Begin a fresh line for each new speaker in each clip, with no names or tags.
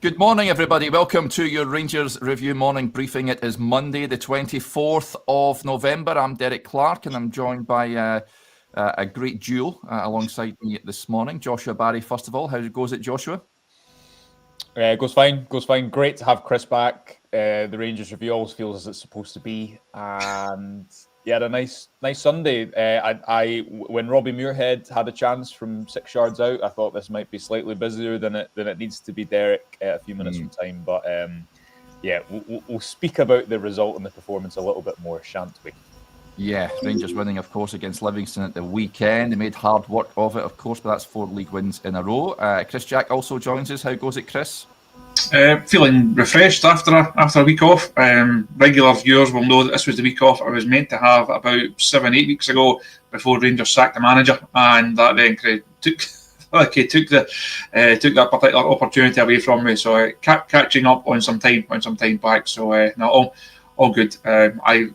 Good morning, everybody. Welcome to your Rangers Review morning briefing. It is Monday, the 24th of November. I'm Derek Clark, and I'm joined by a great duo alongside me this morning. Joshua Barry, first of all. How goes it, Joshua?
Goes fine. Great to have Chris back. The Rangers Review always feels as it's supposed to be. And yeah, a nice Sunday. When Robbie Muirhead had a chance from 6 yards out, I thought this might be slightly busier than it needs to be, Derek, a few minutes from time. But we'll speak about the result and the performance a little bit more, shan't we?
Yeah, Rangers winning, of course, against Livingston at the weekend. They made hard work of it, of course, but that's 4 league wins in a row. Chris Jack also joins us. How goes it, Chris?
Feeling refreshed after a week off. Regular viewers will know that this was the week off I was meant to have about 7-8 weeks ago before Rangers sacked the manager, and that then took that particular opportunity away from me. So catching up on some time back. So all good.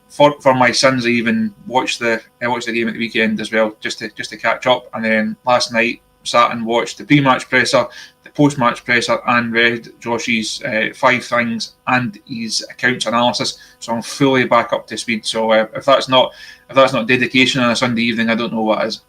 For my sins, I even watched the game at the weekend as well, just to catch up. And then last night sat and watched the pre-match presser, the post-match presser, and read Josh's 5 things and his accounts analysis. So I'm fully back up to speed. So if that's not dedication on a Sunday evening, I don't know what is.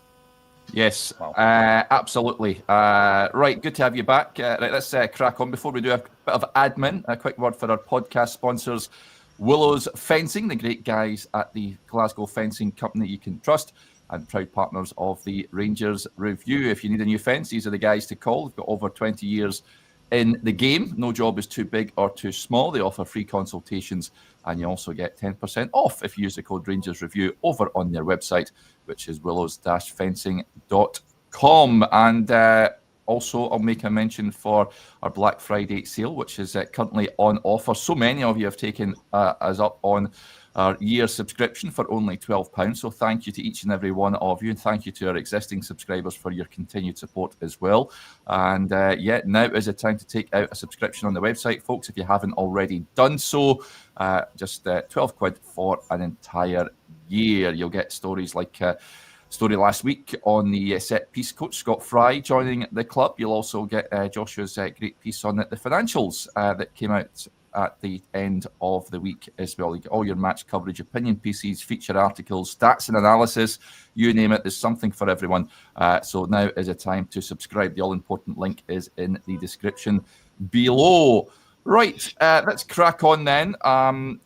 Yes, absolutely. Right, good to have you back. Right, let's crack on. Before we do a bit of admin, a quick word for our podcast sponsors. Willows Fencing, the great guys at the Glasgow Fencing Company you can trust, and proud partners of the Rangers Review. If you need a new fence, these are the guys to call. They've got over 20 years in the game. No job is too big or too small. They offer free consultations, and you also get 10% off if you use the code Rangers Review over on their website, which is willows-fencing.com. And also, I'll make a mention for our Black Friday sale, which is currently on offer. So many of you have taken us up on our year subscription for only £12. So thank you to each and every one of you. And thank you to our existing subscribers for your continued support as well. And now is the time to take out a subscription on the website, folks, if you haven't already done so. Just £12 for an entire year. You'll get stories like... story last week on the set piece coach Scott Fry joining the club. You'll also get Joshua's great piece on the financials that came out at the end of the week as well. You get all your match coverage, opinion pieces, feature articles, stats and analysis, you name it. There's something for everyone. So now is a time to subscribe. The all-important link is in the description below. Right, let's crack on then.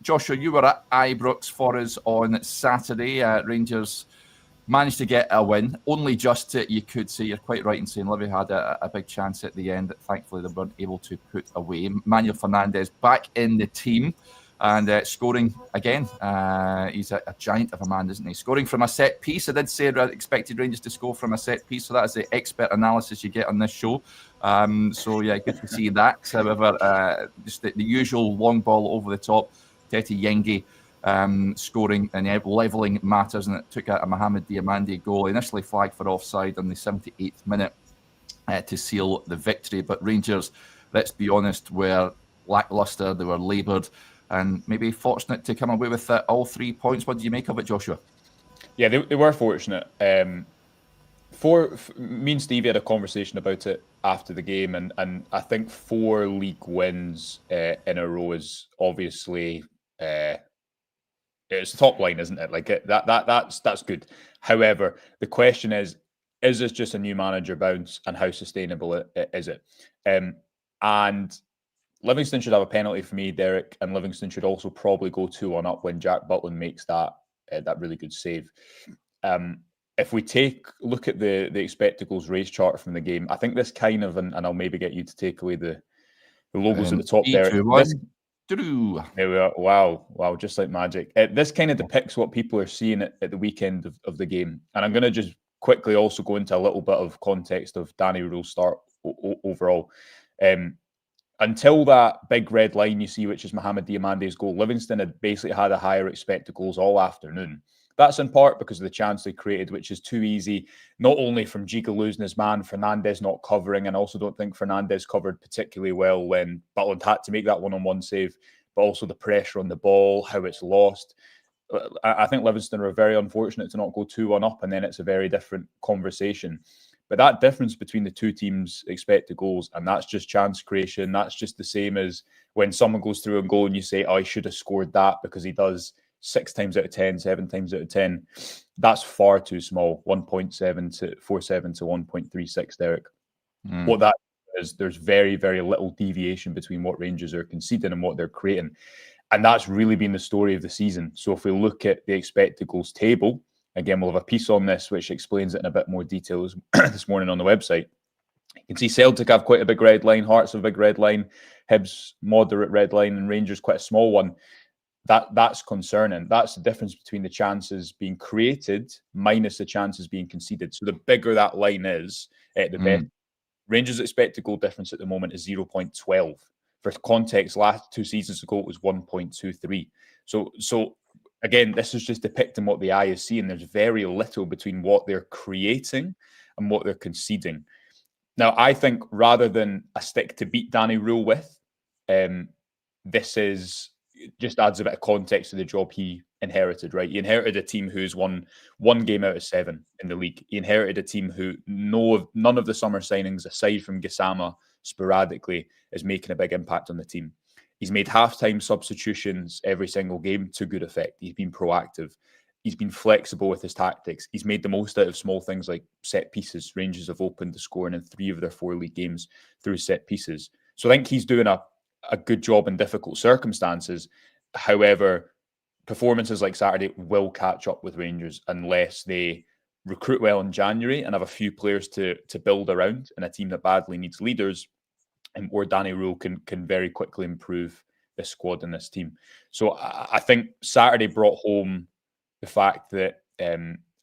Joshua, you were at Ibrox for us on Saturday. Rangers managed to get a win, only just you could say. You're quite right in saying Livi had a big chance at the end that thankfully they weren't able to put away. Manny Fernandez back in the team and scoring again. He's a giant of a man, isn't he? Scoring from a set piece. I did say I expected Rangers to score from a set piece, so that is the expert analysis you get on this show. So yeah, good to see that. However, just the usual long ball over the top. Tete Yengi scoring and levelling matters, and it took a Mohamed Diamande goal, initially flagged for offside on the 78th minute to seal the victory. But Rangers, let's be honest, were lacklustre. They were laboured and maybe fortunate to come away with all 3 points. What do you make of it, Joshua?
Yeah, they were fortunate. Me and Stevie had a conversation about it after the game, and I think 4 league wins in a row is obviously... it's the top line, isn't it? Like that's good. However, the question is this just a new manager bounce, and how sustainable is it? And Livingston should have a penalty for me, Derek, and Livingston should also probably go 2-1 up when Jack Butland makes that really good save. If we look at the expected goals race chart from the game, I think this kind of, and I'll maybe get you to take away the logos at the top there. There we are. Wow, just like magic. This kind of depicts what people are seeing at the weekend of the game. And I'm going to just quickly also go into a little bit of context of Danny Rule's start overall. Until that big red line you see, which is Mohamed Diamande's goal, Livingston had basically had a higher expected goals all afternoon. That's in part because of the chance they created, which is too easy, not only from Giga losing his man, Fernandez not covering, and I also don't think Fernandez covered particularly well when Butland had to make that one-on-one save, but also the pressure on the ball, how it's lost. I think Livingston were very unfortunate to not go 2-1 up, and then it's a very different conversation. But that difference between the two teams' expected goals, and that's just chance creation, that's just the same as when someone goes through a goal and you say, oh, I should have scored that because he does 6 times out of 10, 7 times out of 10. That's far too small. 1.7 to 47 to 1.36, Derek. What that is, there's very, very little deviation between what Rangers are conceding and what they're creating. And that's really been the story of the season. So if we look at the expected goals table, again, we'll have a piece on this which explains it in a bit more detail this morning on the website. You can see Celtic have quite a big red line, Hearts have a big red line, Hibs moderate red line, and Rangers quite a small one. That's concerning. That's the difference between the chances being created minus the chances being conceded. So the bigger that line is, the better. Rangers' expected goal difference at the moment is 0.12. For context, last 2 seasons ago, it was 1.23. So again, this is just depicting what the eye is seeing. There's very little between what they're creating and what they're conceding. Now, I think rather than a stick to beat Danny Rule with, this is just adds a bit of context to the job he inherited, right? He inherited a team who's won 1 game out of 7 in the league. He inherited a team who none of the summer signings, aside from Gassama sporadically, is making a big impact on the team. He's made halftime substitutions every single game to good effect. He's been proactive. He's been flexible with his tactics. He's made the most out of small things like set pieces. Rangers have opened the scoring in 3 of their 4 league games through set pieces. So I think he's doing a good job in difficult circumstances. However, performances like Saturday will catch up with Rangers unless they recruit well in January and have a few players to build around in a team that badly needs leaders, and or Danny Rule can very quickly improve this squad and this team. So I think Saturday brought home the fact that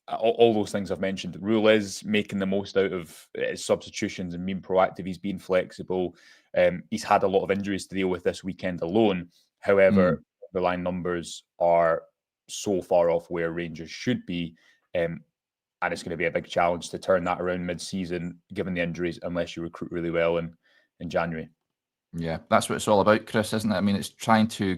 all those things I've mentioned. The Rule is making the most out of his substitutions and being proactive. He's been flexible. He's had a lot of injuries to deal with this weekend alone. However, the line numbers are so far off where Rangers should be. And it's going to be a big challenge to turn that around mid-season, given the injuries, unless you recruit really well in January.
Yeah, that's what it's all about, Chris, isn't it? I mean, it's trying to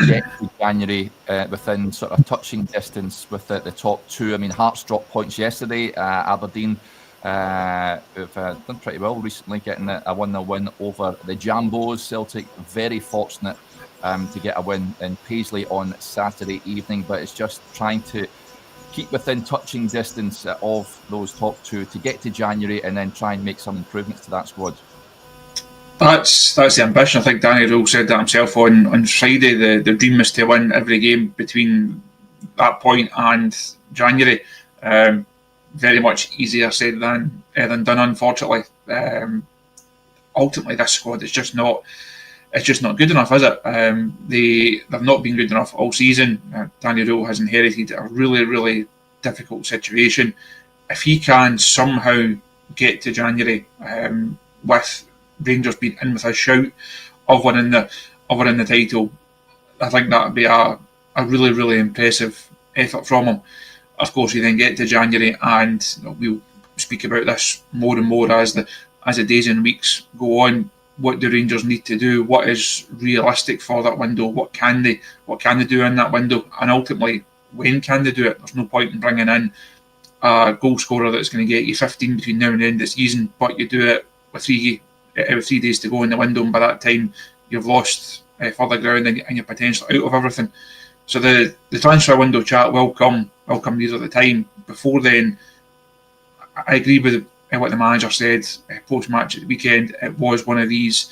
get to January within sort of touching distance with the top 2. I mean, Hearts dropped points yesterday. Aberdeen have done pretty well recently, getting a 1-0 win over the Jambos. Celtic very fortunate to get a win in Paisley on Saturday evening, but it's just trying to keep within touching distance of those top 2 to get to January and then try and make some improvements to that squad.
That's the ambition. I think Danny Rule said that himself on Friday. The dream is to win every game between that point and January. Very much easier said than done, unfortunately. Ultimately, this squad is just not good enough, is it? They've not been good enough all season. Danny Rule has inherited a really, really difficult situation. If he can somehow get to January with Rangers being in with a shout of winning the title, I think that would be a really, really impressive effort from him. Of course, you then get to January, and we'll speak about this more and more as the days and weeks go on. What do Rangers need to do? What is realistic for that window? What can they do in that window? And ultimately, when can they do it? There's no point in bringing in a goal scorer that's going to get you 15 between now and the end of the season, but you do it with 3 days to go in the window, and by that time you've lost further ground and you're potentially out of everything. So the transfer window chat will come nearer the time. Before then, I agree with what the manager said post-match at the weekend. It was one of these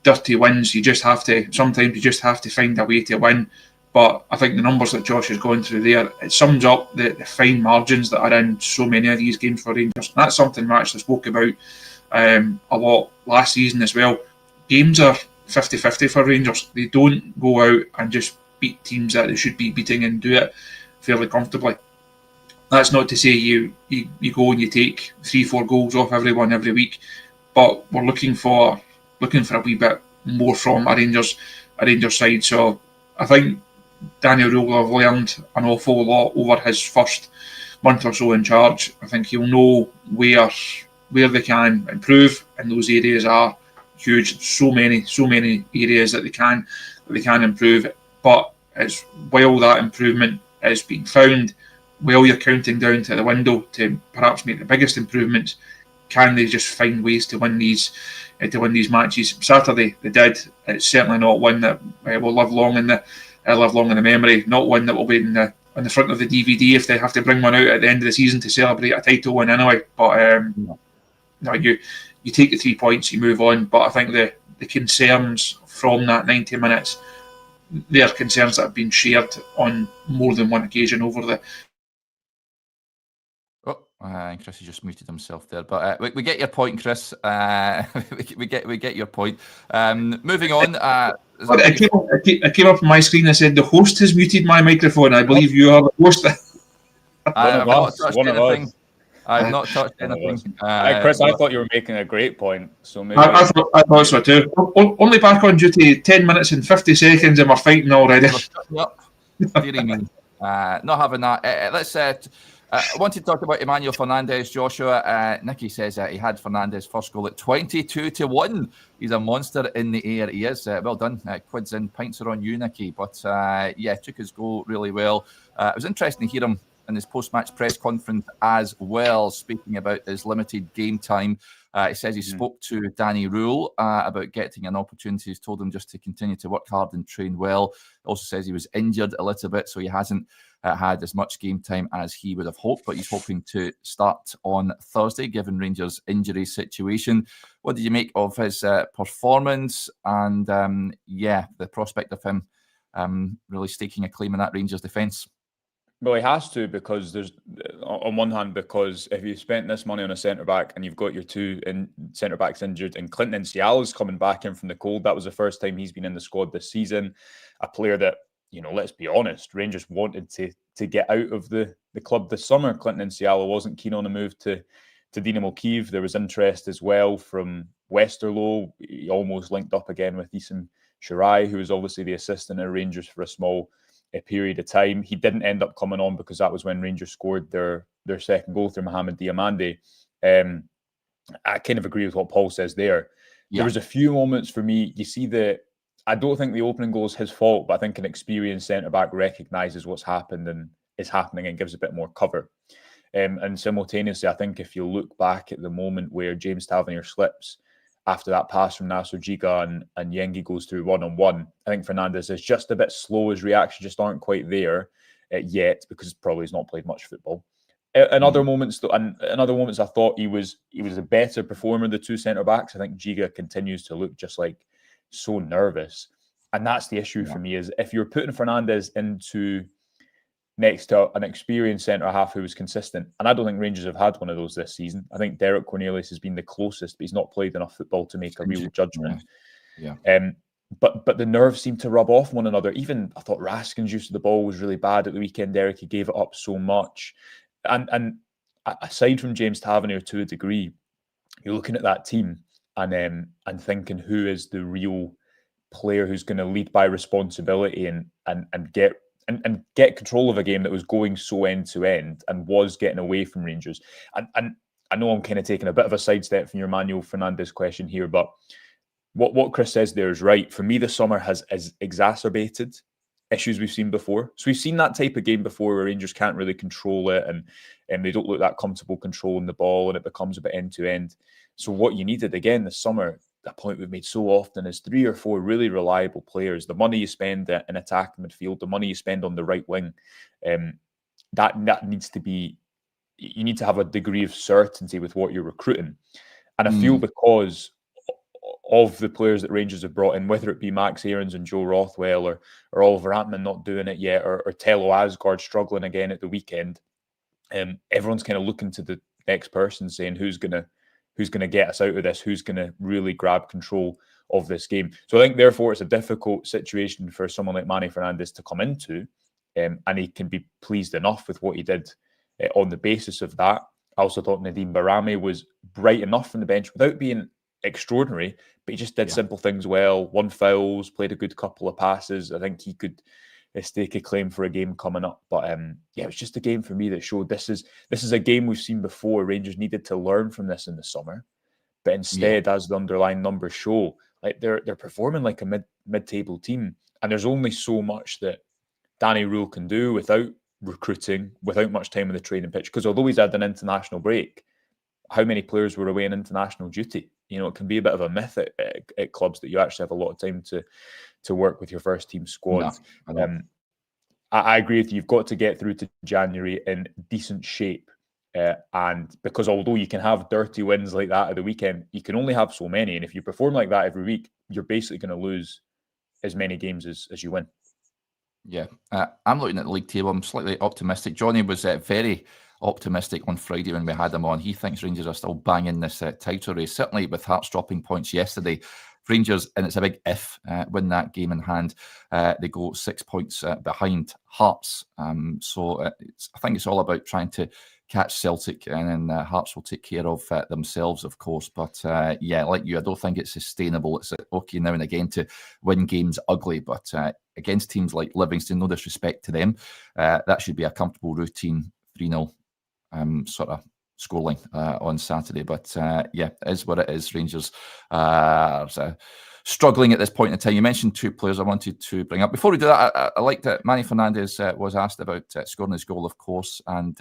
dirty wins. Sometimes you just have to find a way to win. But I think the numbers that Josh has gone through there, it sums up the fine margins that are in so many of these games for Rangers. And that's something we actually spoke about a lot last season as well. Games are 50-50 for Rangers. They don't go out and just beat teams that they should be beating and do it fairly comfortably. That's not to say you go and you take 3-4 goals off everyone every week, but we're looking for a wee bit more from a Rangers side. So I think Daniel Rule will have learned an awful lot over his first month or so in charge. I think he'll know where they can improve, and those areas are huge. So many areas that they can improve. But it's while that improvement is being found, while you're counting down to the window to perhaps make the biggest improvements, can they just find ways to win these matches? Saturday they did. It's certainly not one that will live long in the memory. Not one that will be on the front of the DVD if they have to bring one out at the end of the season to celebrate a title win anyway. But no, you take the 3 points, you move on. But I think the concerns from that 90 minutes, they are concerns that have been shared on more than one occasion over the.
Chris has just muted himself there, but we get your point, Chris. We get your point. Moving on.
It came up on my screen and said the host has muted my microphone. I believe you are the host.
I've not touched anything. I've not touched anything.
Chris, I thought you were making a great point. So maybe
I thought so too. Only back on duty 10 minutes and 50 seconds, and we're fighting already.
Deary me. Not having that. Let's. I want to talk about Emmanuel Fernandez, Joshua. Nicky says he had Fernandez first goal at 22-1. He's a monster in the air. He is. Well done. Quids in, pints are on you, Nicky. But took his goal really well. It was interesting to hear him in his post-match press conference as well, speaking about his limited game time. He says he spoke to Danny Rule about getting an opportunity. He's told him just to continue to work hard and train well. He also says he was injured a little bit, so he hasn't had as much game time as he would have hoped, but he's hoping to start on Thursday, given Rangers' injury situation. What did you make of his performance and, the prospect of him really staking a claim in that Rangers defence?
Well, he has to, because there's, on one hand, because if you spent this money on a centre-back and you've got your two centre-backs injured, and Clinton Ciala's coming back in from the cold, that was the first time he's been in the squad this season. A player that, let's be honest, Rangers wanted to get out of the club this summer. Clinton Ciala wasn't keen on a move to Dynamo Kyiv. There was interest as well from Westerlo. He almost linked up again with Issam Shirai, who was obviously the assistant at Rangers for a small period of time. He didn't end up coming on because that was when Rangers scored their second goal through Mohamed Diamande. I kind of agree with what Paul says there. Yeah. There was a few moments for me, you see I don't think the opening goal is his fault, but I think an experienced centre-back recognises what's happened and is happening and gives a bit more cover. And simultaneously, I think if you look back at the moment where James Tavernier slips after that pass from Nasser Giga and Yengi goes through one-on-one, I think Fernandez is just a bit slow. His reactions just aren't quite there yet, because probably he's not played much football. In other moments, though, I thought he was a better performer. The two centre-backs, I think Giga continues to look just like so nervous, and that's the issue for me. Is if you're putting Fernandez into next to an experienced centre-half who was consistent, and I don't think Rangers have had one of those this season. I think Derek Cornelius has been the closest, but he's not played enough football to make a real judgment. But the nerves seem to rub off one another. Even I thought Raskin's use of the ball was really bad at the weekend. Derek, he gave it up so much. And aside from James Tavernier to a degree, you're looking at that team and thinking who is the real player who's going to lead by responsibility and get control of a game that was going so end to end and was getting away from Rangers. And I know I'm kind of taking a bit of a sidestep from your Emmanuel Fernandez question here, but what Chris says there is right. For me, the summer has exacerbated issues we've seen before. So we've seen that type of game before where Rangers can't really control it and they don't look that comfortable controlling the ball and it becomes a bit end to end. So what you needed again this summer, a point we've made so often, is 3 or 4 really reliable players. The money you spend in attacking midfield, the money you spend on the right wing, that needs to be, you need to have a degree of certainty with what you're recruiting. And I feel because of the players that Rangers have brought in, whether it be Max Aarons and Joe Rothwell or Oliver Antman not doing it yet, or Tello Aasgaard struggling again at the weekend, everyone's kind of looking to the next person saying who's going to get us out of this, who's going to really grab control of this game. So I think therefore it's a difficult situation for someone like Manny Fernandez to come into, and he can be pleased enough with what he did on the basis of that. I also thought Nadim Barami was bright enough from the bench without being extraordinary, but he just did simple things well, won fouls, played a good couple of passes. I think he could stake a claim for a game coming up. But it was just a game for me that showed this is a game we've seen before. Rangers needed to learn from this in the summer, but instead, as the underlying numbers show, like they're performing like a mid-table team, and there's only so much that Danny Rule can do without recruiting, without much time on the training pitch. Because although he's had an international break, how many players were away on international duty. You know, it can be a bit of a myth at clubs that you actually have a lot of time to work with your first team squad.
No,
I agree with you. You've got to get through to January in decent shape. And because although you can have dirty wins like that at the weekend, you can only have so many. And if you perform like that every week, you're basically going to lose as many games as you win.
Yeah, I'm looking at the league table. I'm slightly optimistic. Johnny was very optimistic on Friday when we had him on. He thinks Rangers are still banging this title race, certainly with Hearts dropping points yesterday. Rangers, and it's a big if, win that game in hand. They go 6 points behind Hearts. So I think it's all about trying to catch Celtic, and then Hearts will take care of themselves, of course. But yeah, like you, I don't think it's sustainable. It's okay now and again to win games ugly, but against teams like Livingston, no disrespect to them, that should be a comfortable routine 3-0 sort of scoreline on Saturday. But yeah, it is what it is. Rangers struggling at this point in time. You mentioned two players I wanted to bring up. Before we do that, I like that Manny Fernandez was asked about scoring his goal, of course, and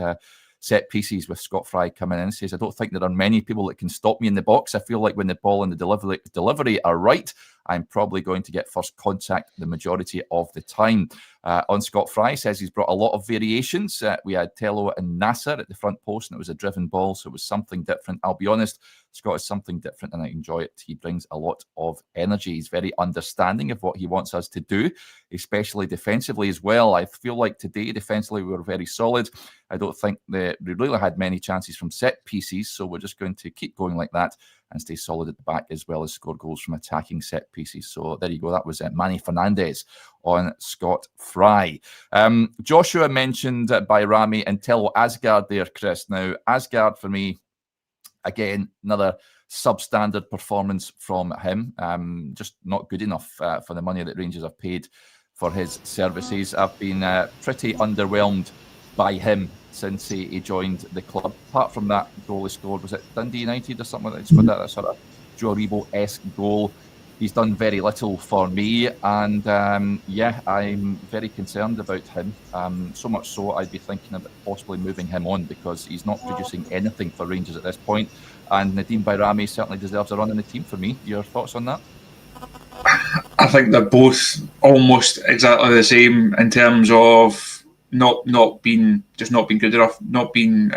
set pieces with Scott Fry coming in. Says, I don't think there are many people that can stop me in the box. I feel like when the ball and the delivery are right, I'm probably going to get first contact the majority of the time. On Scott Fry, says he's brought a lot of variations. We had Tello and Nasser at the front post, and it was a driven ball, so it was something different. I'll be honest, Scott is something different, and I enjoy it. He brings a lot of energy. He's very understanding of what he wants us to do, especially defensively as well. I feel like today, defensively, we were very solid. I don't think we really had many chances from set pieces, so we're just going to keep going like that and stay solid at the back, as well as score goals from attacking set pieces. So there you go. That was Manny Fernandez on Scott Fry. Joshua mentioned by Rami and Tello Aasgaard there, Chris. Now, Aasgaard for me, again, another substandard performance from him. Just not good enough for the money that Rangers have paid for his services. I've been pretty underwhelmed by him since he joined the club. Apart from that goal he scored, was it Dundee United or something like that? He scored that sort of Joe Aribo-esque goal. He's done very little for me, and yeah, I'm very concerned about him. So much so, I'd be thinking about possibly moving him on because he's not producing anything for Rangers at this point. And Nadeem Bayrami certainly deserves a run in the team for me. Your thoughts on that?
I think they're both almost exactly the same in terms of not being good enough, not being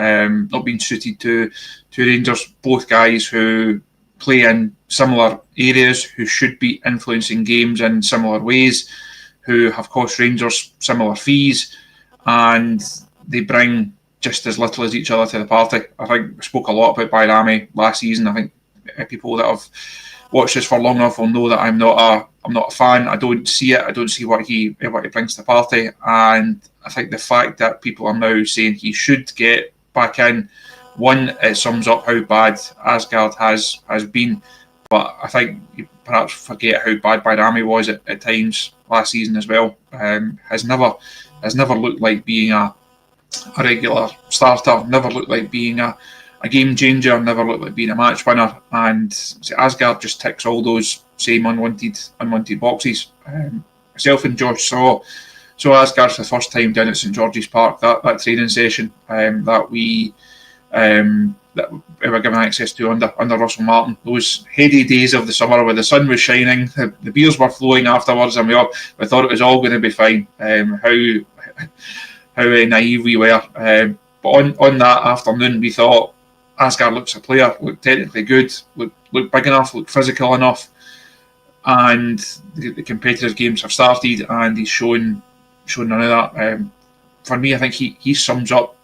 suited to Rangers. Both guys who play in similar areas, who should be influencing games in similar ways, who have cost Rangers similar fees, and they bring just as little as each other to the party. I think we spoke a lot about Bayrami last season. I think people that have watched this for long enough will know that I'm not a fan. I don't see it. I don't see what he brings to the party, and I think the fact that people are now saying he should get back in, one, it sums up how bad Aasgaard has been, but I think you perhaps forget how bad Bayrami was at times last season as well. Has never looked like being a regular starter, never looked like being a game changer, never looked like being a match winner, and Aasgaard just ticks all those same unwanted boxes. Myself and Josh saw Aasgaard for the first time down at St George's Park, that training session that we were given access to under Russell Martin. Those heady days of the summer where the sun was shining, the beers were flowing afterwards, and we thought it was all going to be fine. How naive we were. But on that afternoon, we thought Aasgaard looks a player, looked technically good, looked big enough, looked physical enough, and the competitive games have started, and he's shown none of that. For me, I think he sums up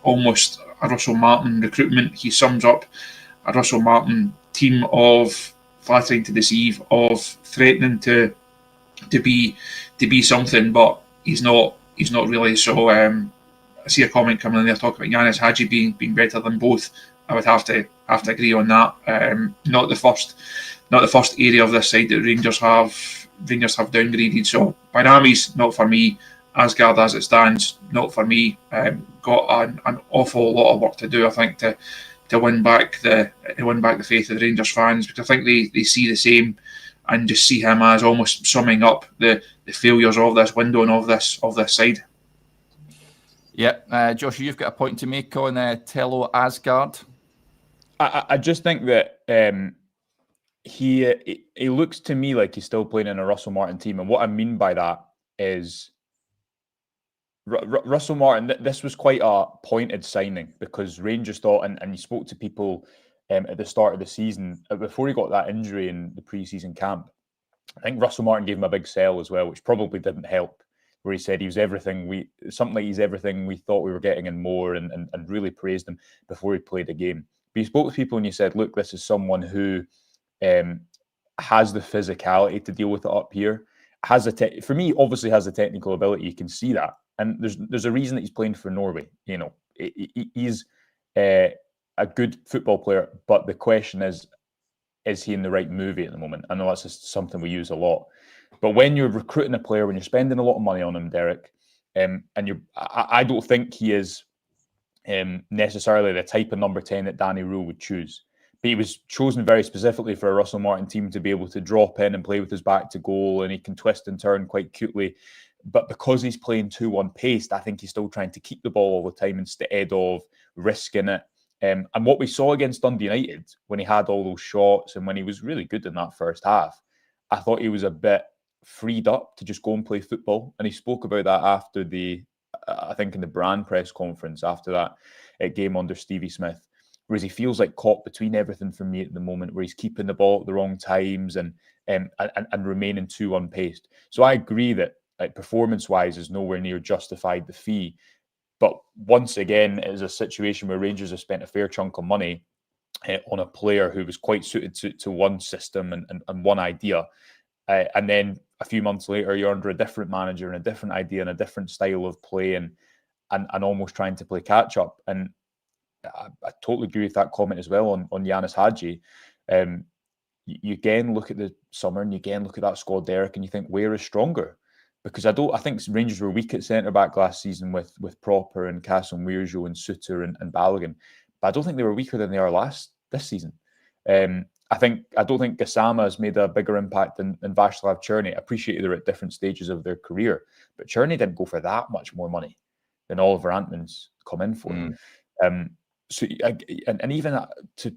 almost a Russell Martin recruitment. He sums up a Russell Martin team of flattering to deceive, of threatening to be something, but he's not really. So I see a comment coming in there talking about Yanis Hadji being better than both. I would have to agree on that. Not the first area of this side that Rangers have downgraded. So Bayrami's not for me. Aasgaard, as it stands, not for me. Got an awful lot of work to do, I think, to win back the faith of the Rangers fans, because I think they see the same and just see him as almost summing up the failures of this window and of this side.
Yeah, Josh, you've got a point to make on Tello Aasgaard.
I just think that he looks to me like he's still playing in a Russell Martin team, and what I mean by that is Russell Martin. This was quite a pointed signing because Rangers thought, and you spoke to people at the start of the season before he got that injury in the pre-season camp. I think Russell Martin gave him a big sell as well, which probably didn't help. Where he said he was something like he's everything we thought we were getting and more, and really praised him before he played a game. But he spoke to people and he said, "Look, this is someone who has the physicality to deal with it up here. For me, obviously has the technical ability. You can see that, and there's a reason that he's playing for Norway. You know, he's a good football player. But the question is he in the right movie at the moment? I know that's just something we use a lot. But when you're recruiting a player, when you're spending a lot of money on him, Derek, I don't think he is necessarily the type of number 10 that Danny Rule would choose. But he was chosen very specifically for a Russell Martin team to be able to drop in and play with his back to goal, and he can twist and turn quite cutely. But because he's playing 2-1 paced, I think he's still trying to keep the ball all the time instead of risking it. And what we saw against Dundee United, when he had all those shots and when he was really good in that first half, I thought he was a bit freed up to just go and play football. And he spoke about that after I think in the Brand press conference after that game under Stevie Smith, whereas he feels like caught between everything for me at the moment, where he's keeping the ball at the wrong times and remaining 2-1 paced. So I agree that performance-wise is nowhere near justified the fee. But once again, it is a situation where Rangers have spent a fair chunk of money on a player who was quite suited to one system and one idea. And then a few months later, you're under a different manager and a different idea and a different style of play and almost trying to play catch up. And I totally agree with that comment as well on Yanis Hadji. You again look at the summer and you again look at that squad, Derek, and you think, where is stronger? Because I think Rangers were weak at centre back last season with Proper and Castle Weirjo and Suter and Balogun, but I don't think they were weaker than they are this season. I don't think Gassama has made a bigger impact than Václav Černý. I appreciate they're at different stages of their career, but Černý didn't go for that much more money than Oliver Antman's come in for. So even to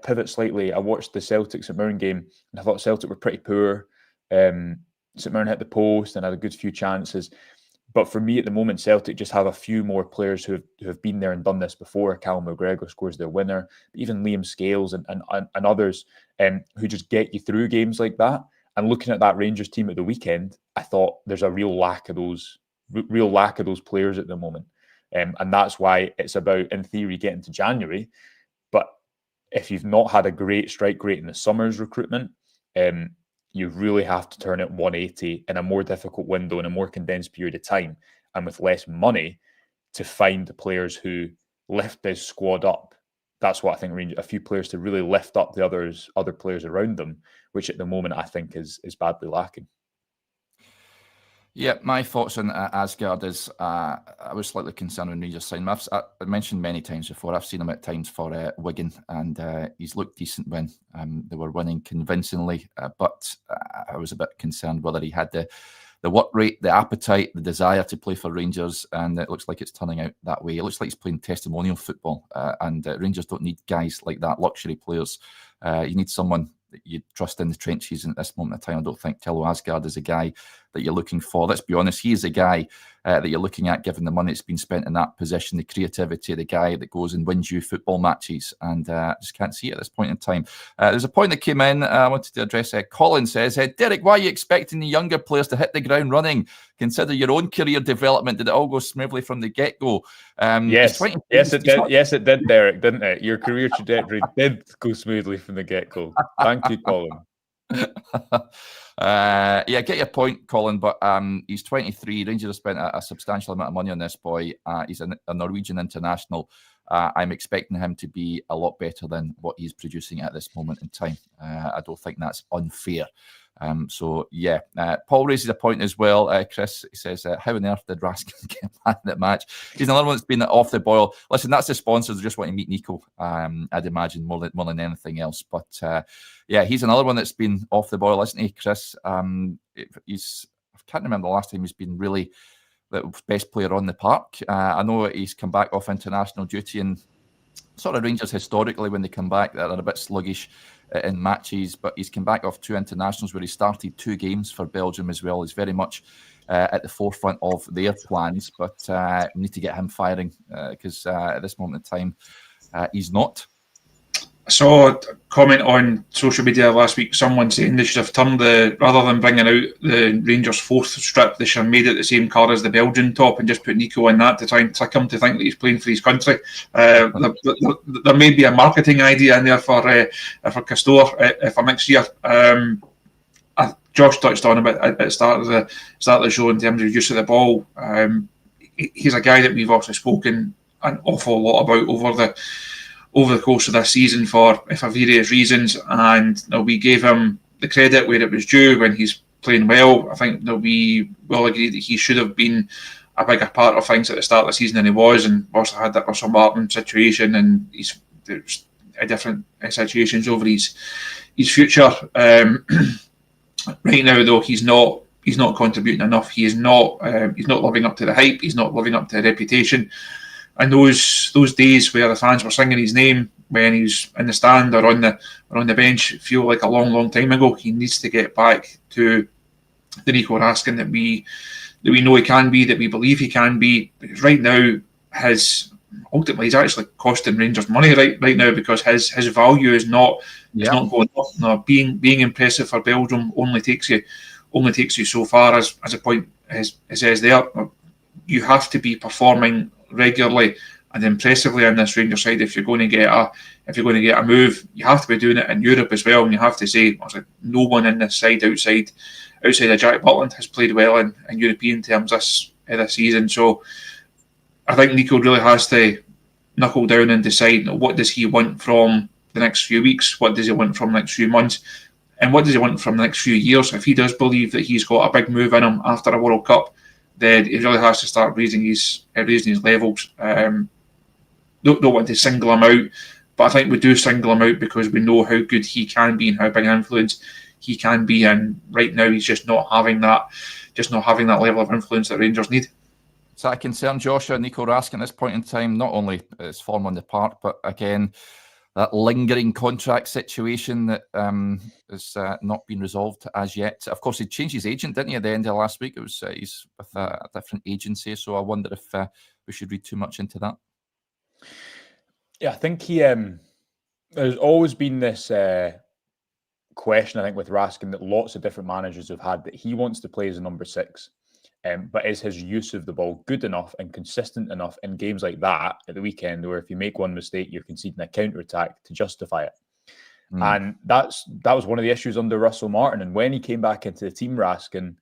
pivot slightly, I watched the Celtic St Mirren game and I thought Celtic were pretty poor. St Mirren hit the post and had a good few chances. But for me at the moment, Celtic just have a few more players who have been there and done this before. Callum McGregor scores their winner. Even Liam Scales and others who just get you through games like that. And looking at that Rangers team at the weekend, I thought there's a real lack of those players at the moment. And that's why it's about, in theory, getting to January. But if you've not had a great strike rate in the summer's recruitment, you really have to turn it 180 in a more difficult window, in a more condensed period of time, and with less money to find the players who lift this squad up. That's what I think, a few players to really lift up the other players around them, which at the moment I think is badly lacking.
Yeah, my thoughts on Aasgaard is I was slightly concerned when Rangers signed him. I mentioned many times before, I've seen him at times for Wigan, and he's looked decent when they were winning convincingly, but I was a bit concerned whether he had the work rate, the appetite, the desire to play for Rangers, and it looks like it's turning out that way. It looks like he's playing testimonial football, and Rangers don't need guys like that, luxury players. You need someone that you trust in the trenches. At this moment in time, I don't think Thilo Aasgaard is a guy that you're looking for. Let's be honest, he is a guy that you're looking at, given the money that's been spent in that position, the creativity, the guy that goes and wins you football matches, and I just can't see it at this point in time. There's a point that came in I wanted to address. Colin says, Derek, why are you expecting the younger players to hit the ground running? Consider your own career development. Did it all go smoothly from the get-go?
Yes, it did, Derek, didn't it? Your career trajectory did go smoothly from the get-go. Thank you, Colin.
Yeah, get your point, Colin, but he's 23. Rangers have spent a substantial amount of money on this boy. He's a Norwegian international. I'm expecting him to be a lot better than what he's producing at this moment in time. I don't think that's unfair. So yeah, Paul raises a point as well. Chris, he says, how on earth did Raskin get man in that match? He's another one that's been off the boil. Listen, that's the sponsors just want to meet Nico. I'd imagine more than anything else. But yeah, he's another one that's been off the boil, isn't he, Chris? I can't remember the last time he's been really the best player on the park. I know he's come back off international duty and sort of Rangers historically when they come back, they're a bit sluggish in matches, but he's come back off 2 internationals where he started 2 games for Belgium as well. He's very much at the forefront of their plans, but we need to get him firing because at this moment in time, he's not.
I saw a comment on social media last week, someone saying they should have turned rather than bringing out the Rangers 4th strip, they should have made it the same colour as the Belgian top and just put Nico in that to try and trick him to think that he's playing for his country. There may be a marketing idea in there for Castor for next year. Josh touched on about at the start of the show in terms of use of the ball. He's a guy that we've also spoken an awful lot about over the course of this season for various reasons, and we gave him the credit where it was due when he's playing well. I think we will agree that he should have been a bigger part of things at the start of the season than he was, and also had that Russell Martin situation, and there's different situations over his future. Right now, though, he's not contributing enough. He's not living up to the hype. He's not living up to the reputation. And those days where the fans were singing his name when he's in the stand or on the bench feel like a long time ago. He needs to get back to the Nico Raskin that we know he can be, that we believe he can be. Because right now, ultimately he's actually costing Rangers money right now because his value is not going up. No, being impressive for Belgium only takes you so far. As a point as it says there, you have to be performing regularly and impressively on this Rangers side if you're going to get a move. You have to be doing it in Europe as well, and you have to say no one in this side outside of Jack Butland has played well in European terms this season. So I think Nico really has to knuckle down and decide what does he want from the next few weeks, what does he want from the next few months, and what does he want from the next few years. If he does believe that he's got a big move in him after a World Cup, then he really has to start raising his levels. Don't want to single him out, but I think we do single him out because we know how good he can be and how big an influence he can be. And right now, he's just not having that level of influence that Rangers need.
Is that a concern, Joshua? Nico Raskin at this point in time, not only his form on the park, but again, that lingering contract situation that has not been resolved as yet. Of course, he changed his agent, didn't he, at the end of last week? It was he's with a different agency, so I wonder if we should read too much into that.
Yeah, I think he. There's always been this question, I think, with Raskin that lots of different managers have had, that he wants to play as a number 6. But is his use of the ball good enough and consistent enough in games like that at the weekend, where if you make one mistake, you're conceding a counter-attack to justify it? And that was one of the issues under Russell Martin. And when he came back into the team, Raskin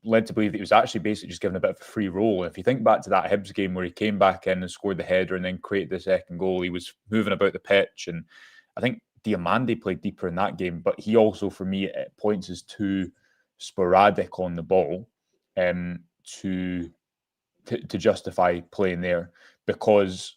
led to believe that he was actually basically just given a bit of a free roll. If you think back to that Hibs game where he came back in and scored the header and then created the second goal, he was moving about the pitch. And I think Diomande played deeper in that game, but he also, for me, at points is too sporadic on the ball to justify playing there, because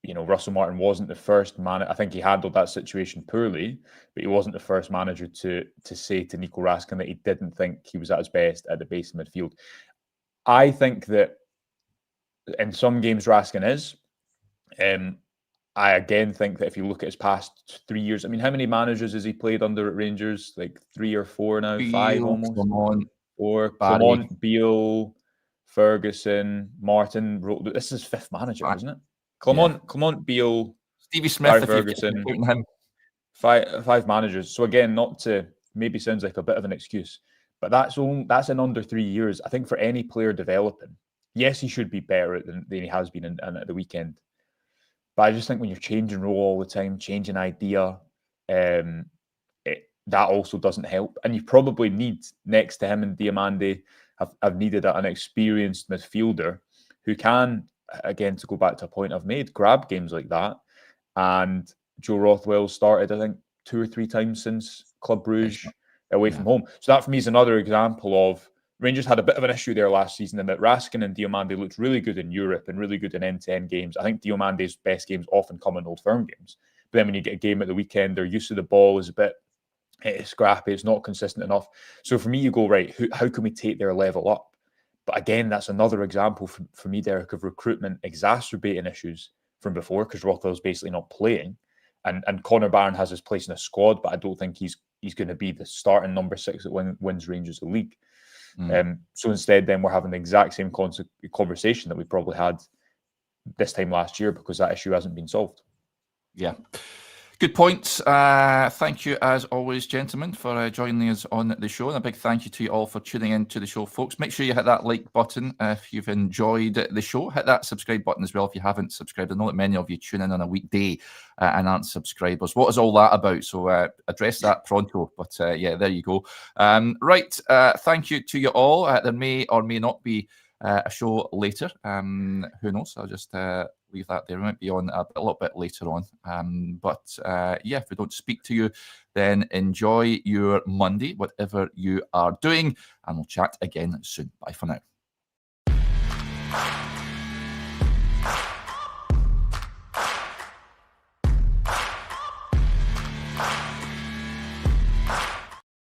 Russell Martin wasn't the first man. I think he handled that situation poorly, but he wasn't the first manager to say to Nico Raskin that he didn't think he was at his best at the base of midfield. I think that in some games Raskin is. I again think that if you look at his past 3 years, I mean, how many managers has he played under at Rangers? Like 3 or 4 now, 5 almost. Clement, Beale, Ferguson, Martin. This is 5th manager, isn't it? Clement, Beale,
Stevie Smith,
Ferguson, 5 managers. So again, not to maybe sounds like a bit of an excuse, but that's in under 3 years. I think for any player developing, yes, he should be better than he has been at the weekend. But I just think when you're changing role all the time, changing idea, that also doesn't help. And you probably need, next to him and Diomande, have needed an experienced midfielder who can, again, to go back to a point I've made, grab games like that. And Joe Rothwell started, I think, 2 or 3 times since Club Brugge away from home. So that, for me, is another example of Rangers had a bit of an issue there last season in that Raskin and Diomande looked really good in Europe and really good in end-to-end games. I think Diomande's best games often come in Old Firm games. But then when you get a game at the weekend, their use of the ball is a bit scrappy. It's not consistent enough. So for me, you go, right, how can we take their level up? But again, that's another example for me, Derek, of recruitment exacerbating issues from before because Rothwell's basically not playing, and Connor Barron has his place in the squad, but I don't think he's going to be the starting number 6 that wins Rangers the league. So instead, then we're having the exact same conversation that we probably had this time last year because that issue hasn't been solved.
Yeah. Good points. Thank you, as always, gentlemen, for joining us on the show. And a big thank you to you all for tuning in to the show, folks. Make sure you hit that like button if you've enjoyed the show. Hit that subscribe button as well if you haven't subscribed. I know that many of you tune in on a weekday and aren't subscribers. What is all that about? So address that pronto. But yeah, there you go. Right. Thank you to you all. There may or may not be a show later. Who knows? I'll just leave that there. We might be on a little bit later on. But yeah, if we don't speak to you, then enjoy your Monday, whatever you are doing, and we'll chat again soon. Bye for now.